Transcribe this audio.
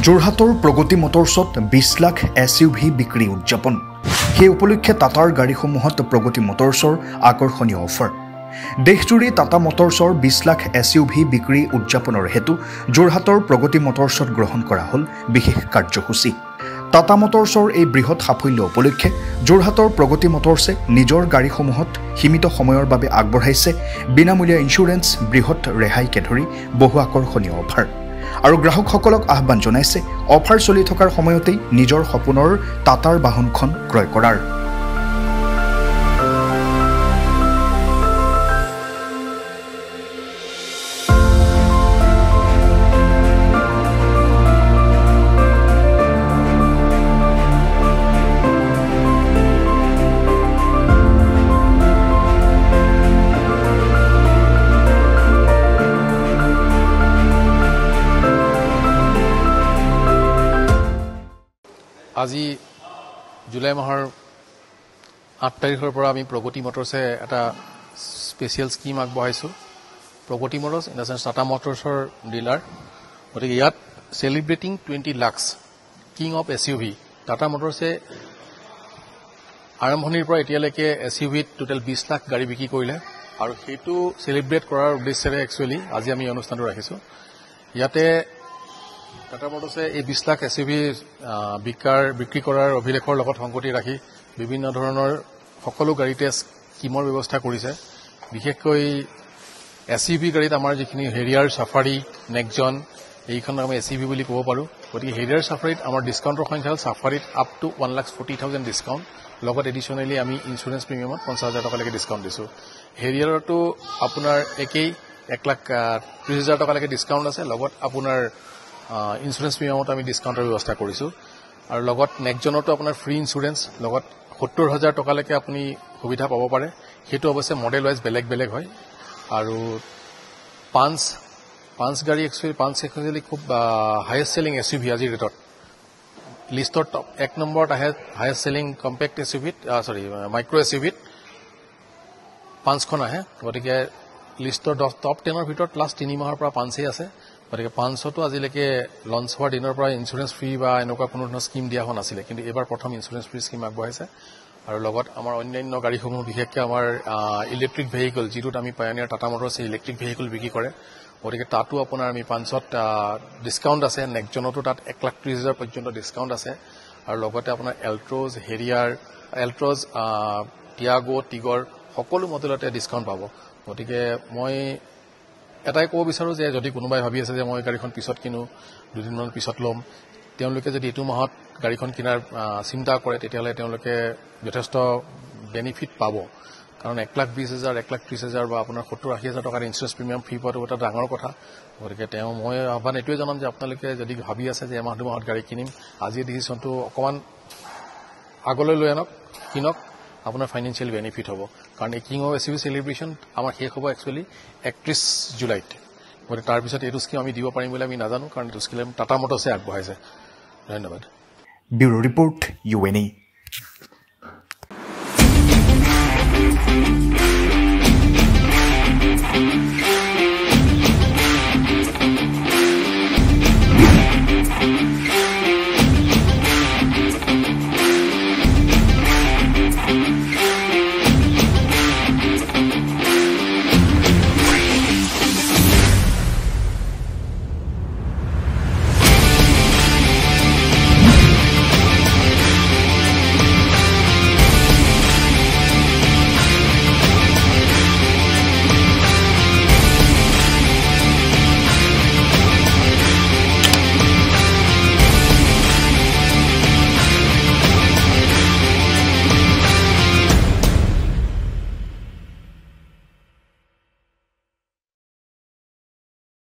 যোৰহাটৰ প্ৰগতি মটৰ্ছত 20 লাখ SUV বিক্ৰী উদযাপন সেই উপলক্ষে টাটাৰ গাড়ীসমূহত প্ৰগতি মটৰ্ছৰ আকৰ্ষণীয় অফাৰ দেশজুৰি টাটা মটৰ্ছৰ 20 লাখ SUV বিক্ৰী উদযাপনৰ হেতু যোৰহাটৰ প্ৰগতি মটৰ্ছত গ্ৰহণ কৰা হ'ল বিশেষ কাৰ্যসূচী টাটা মটৰ্ছৰ এই বৃহৎ সাফল্য উপলক্ষে যোৰহাটৰ প্ৰগতি মটৰ্ছে নিজৰ গাড়ীসমূহত সীমিত সময়ৰ বাবে আগবঢ়াইছে বিনামূলীয়া ইন্স্যুৰেন্স বৃহৎ ৰেহাইকে ধৰি বহু আকৰ্ষণীয় অফাৰ আৰু গ্ৰাহকসকলক আহ্বান জনাইছে অফাৰ চলি থকাৰ সময়তেই নিজৰ সপোনৰ টাটাৰ বাহনখন ক্ৰয় কৰাৰ আজি জুলাই মাহৰ 8 তাৰিখৰ পৰা আমি প্ৰগতি মটৰ্ছে এটা স্পেচিয়েল স্কিম আগবঢ়াইছো Pragati motors in the sense Tata মটৰ্ছৰ ডিলাৰ গতিকে ইয়াত celebrating 20 lakh king of SUV Tata মটৰ্ছে আৰম্ভণিৰ পৰা এতিয়ালৈকে SUVত টোটেল 20 লাখ গাড়ী বিক্ৰী কৰিলে আৰু সেইটো সেলিব্ৰেট কৰাৰ উদ্দেশ্যেৰে একচুৱেলি আজি আমি অনুষ্ঠানটো ৰাখিছো ইয়াতে টাটা মটৰ্ছে এই 20 লাখ SUV বিক্ৰী কৰাৰ অভিলেখৰ লগত সংগতি ৰাখি বিভিন্ন ধৰণৰ সকলো গাড়ীতে স্কিমৰ ব্যৱস্থা কৰিছে বিশেষকৈ SUV গাড়ীত আমাৰ যিখিনি হেৰিয়াৰ সাফাৰী নেক্সজন এইখন আমি SUV বুলি ক'ব পাৰো গতিকে হেৰিয়াৰ সাফাৰীত আমাৰ ডিসকাউণ্টৰ সংখ্যা হ'ল সাফাৰীত আপ টু 1,40,000 ডিসকাউণ্ট লগত এডিশনালি আমি ইন্স্যুৰেন্স প্ৰিমিয়ামত 50,000 টকালৈকে ডিসকাউণ্ট দিছো হেৰিয়াৰটো আপোনাৰ একেই 1,30,000 টকালৈকে ডিসকাউণ্ট আছে লগত আপোনাৰ ইন্স্যুৰেন্স প্ৰিমিয়ামত আমি ডিসকাউণ্টৰ ব্যৱস্থা কৰিছো আৰু লগত নেক্সজনতো আপোনাৰ ফ্ৰী ইন্স্যুৰেন্স লগত 70,000 টকালৈকে আপুনি সুবিধা পাব পাৰে হেতু অৱশ্যে মডেল ওয়াইজ বেলেগ হয় আৰু পাঁচ গাড়ী একচুৱেলি খুব হাইয়েষ্ট সেলিং SUV আজি ৰেটত লিষ্টৰ টপ 1 নম্বৰত আহে হাইয়েষ্ট সেলিং কম্পেক্ট SUVত মাইক্ৰ SUVত 5খন আহে গতিকে লিষ্টৰ টপ 10ৰ ভিতৰত প্লাস 3 মাহৰ পৰা 5 আছে গতিকে 500টো আজিলৈকে লঞ্চ হোৱাৰ দিনৰ পৰা ইন্স্যুৰেন্স ফ্ৰী বা এনেকুৱা কোনো ধৰণৰ স্কিম দিয়া হোৱা নাছিলে কিন্তু এবাৰ প্ৰথম ইন্স্যুৰেন্স ফ্ৰী স্কিম আগবঢ়াইছে আৰু লগত আমাৰ অন্যান্য গাড়ীসমূহ বিশেষকৈ আমাৰ ইলেক্ট্ৰিক ভেহিকল যিটোত আমি পায়োনিয়াৰ টাটা মটৰ্ছে ইলেক্ট্ৰিক ভেহিকল বিক্ৰী কৰে গতিকে তাতো আপোনাৰ আমি 500ত ডিসকাউণ্ট আছে নেক্সজনতো তাত 1,30,000 পৰ্যন্ত ডিসকাউণ্ট আছে আৰু লগতে আপোনাৰ এল্ট্ৰজ হেৰিয়াৰ এল্ট্ৰজ টিয়াগো টিগৰ সকলো মডেলতে ডিসকাউণ্ট পাব গতিকে মই এটাই ক'ব বিচাৰো যে যদি কোনোবাই ভাবি আছে যে মই গাড়ীখন পিছত কিনো দুদিনমান পিছত ল'ম তেওঁলোকে যদি এইটো মাহত গাড়ীখন কিনাৰ চিন্তা কৰে তেতিয়াহ'লে তেওঁলোকে যথেষ্ট বেনিফিট পাব কাৰণ 1,20,000 1,30,000 বা আপোনাৰ 70,000 টকাৰ ইন্স্যুৰেন্স প্ৰিমিয়াম ফ্ৰী পোৱাটো এটা ডাঙৰ কথা গতিকে মই আহ্বান এইটোৱে জনাম যে আপোনালোকে যদি ভাবি আছে যে এমাহ দুমাহত গাড়ী কিনিম আজি ডিসিশনটো অকমান আগলৈ লৈ আনক কিনক আপোনাৰ ফাইনেন্সিয়েল বেনিফিট হ'ব কাৰণ এই কিং অফ SUV সেলিব্ৰেশন আমাৰ শেষ হ'ব একচুৱেলি 31 জুলাইত গতিকে তাৰ পিছত এইটো স্কিম আমি দিব পাৰিম বুলি আমি নাজানো কাৰণ এইটো স্কিম টাটা মটৰ্ছে আগবঢ়াইছে ধন্যবাদ ব্যুৰো ৰিপৰ্ট UNA